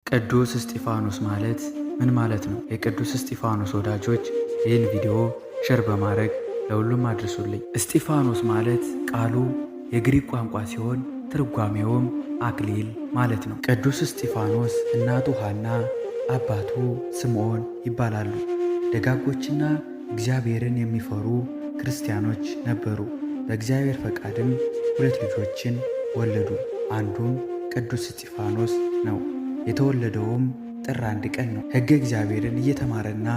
ቅዱስ እስጢፋኖስ ማለት ምን ማለት ነው? የቅዱስ እስጢፋኖስ ወዳጆች ይህን ቪዲዮ ሼር በማድረግ ለሁሉም አድርሱልኝ። እስጢፋኖስ ማለት ቃሉ የግሪክ ቋንቋ ሲሆን ትርጓሜውም አክሊል ማለት ነው። ቅዱስ እስጢፋኖስ እናቱ ሐና አባቱ ስምዖን ይባላሉ። ደጋጎችና እግዚአብሔርን የሚፈሩ ክርስቲያኖች ነበሩ። በእግዚአብሔር ፈቃድም 2 ልጆችን ወለዱ። አንዱም ቅዱስ እስጢፋኖስ ነው። የተወለደውም ጥር 1 ቀን ነው። ሕገ እግዚአብሔርን እየተማረና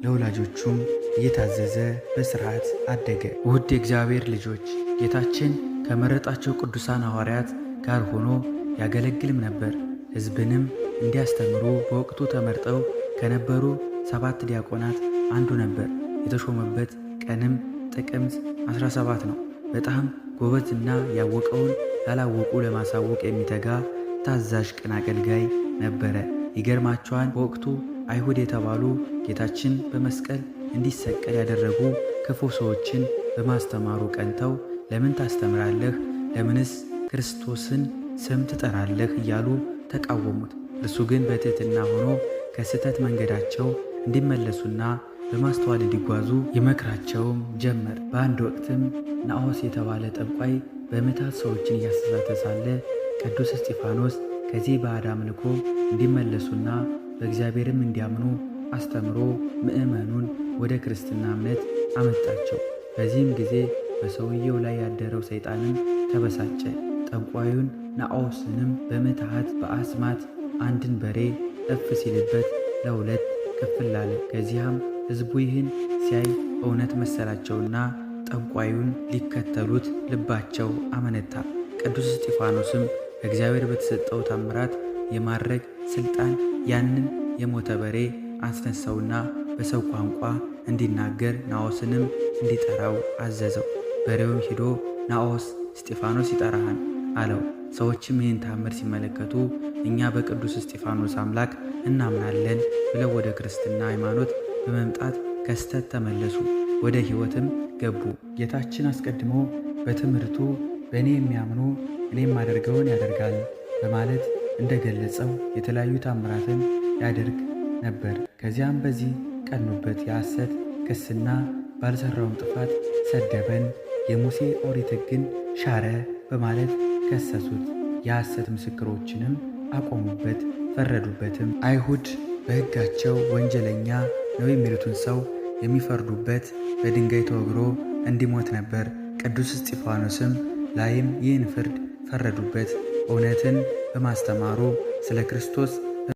ለወላጆቹም እየታዘዘ በሥርዓት አደገ። ውድ የእግዚአብሔር ልጆች፣ ጌታችን ከመረጣቸው ቅዱሳን ሐዋርያት ጋር ሆኖ ያገለግልም ነበር። ሕዝብንም እንዲያስተምሩ በወቅቱ ተመርጠው ከነበሩ 7 ዲያቆናት አንዱ ነበር። የተሾመበት ቀንም ጥቅምት 17 ነው። በጣም ጎበዝና ያወቀውን ያላወቁ ለማሳወቅ የሚተጋ ታዛዥ ቅን አገልጋይ ነበረ። ይገርማቸዋል። በወቅቱ አይሁድ የተባሉ ጌታችን በመስቀል እንዲሰቀል ያደረጉ ክፉ ሰዎችን በማስተማሩ ቀንተው ለምን ታስተምራለህ? ለምንስ ክርስቶስን ስም ትጠራለህ? እያሉ ተቃወሙት። እርሱ ግን በትሕትና ሆኖ ከስህተት መንገዳቸው እንዲመለሱና በማስተዋል እንዲጓዙ ይመክራቸውም ጀመር። በአንድ ወቅትም ናዖስ የተባለ ጠንቋይ በምታት ሰዎችን እያሳተ ሳለ ቅዱስ እስጢፋኖስ ከዚህ ባዕድ አምልኮ እንዲመለሱና በእግዚአብሔርም እንዲያምኑ አስተምሮ ምዕመኑን ወደ ክርስትና እምነት አመጣቸው። በዚህም ጊዜ በሰውየው ላይ ያደረው ሰይጣንም ተበሳጨ። ጠንቋዩን ናዖስንም በምትሃት በአስማት አንድን በሬ እፍ ሲልበት ለ2 ክፍል አለ። ከዚያም ሕዝቡ ይህን ሲያይ እውነት መሰላቸውና ጠንቋዩን ሊከተሉት ልባቸው አመነታ። ቅዱስ እስጢፋኖስም ከእግዚአብሔር በተሰጠው ታምራት የማድረግ ሥልጣን ያንን የሞተ በሬ አስነሳውና በሰው ቋንቋ እንዲናገር ናዖስንም እንዲጠራው አዘዘው። በሬውም ሂዶ ናዖስ እስጢፋኖስ ይጠራሃል አለው። ሰዎችም ይህን ታምር ሲመለከቱ እኛ በቅዱስ እስጢፋኖስ አምላክ እናምናለን ብለው ወደ ክርስትና ሃይማኖት በመምጣት ከስተት ተመለሱ፣ ወደ ሕይወትም ገቡ። ጌታችን አስቀድሞ በትምህርቱ በእኔ የሚያምኑ እኔ የማደርገውን ያደርጋል በማለት እንደገለጸው የተለያዩ ታምራትን ያደርግ ነበር። ከዚያም በዚህ ቀኑበት። የሐሰት ክስና ባልሰራውም ጥፋት ሰደበን፣ የሙሴ ኦሪት ሕግን ሻረ በማለት ከሰሱት። የሐሰት ምስክሮችንም አቆሙበት፣ ፈረዱበትም። አይሁድ በሕጋቸው ወንጀለኛ ነው የሚሉትን ሰው የሚፈርዱበት በድንጋይ ተወግሮ እንዲሞት ነበር። ቅዱስ እስጢፋኖስም ላይም ይህን ፍርድ ፈረዱበት። እውነትን በማስተማሩ ስለ ክርስቶስ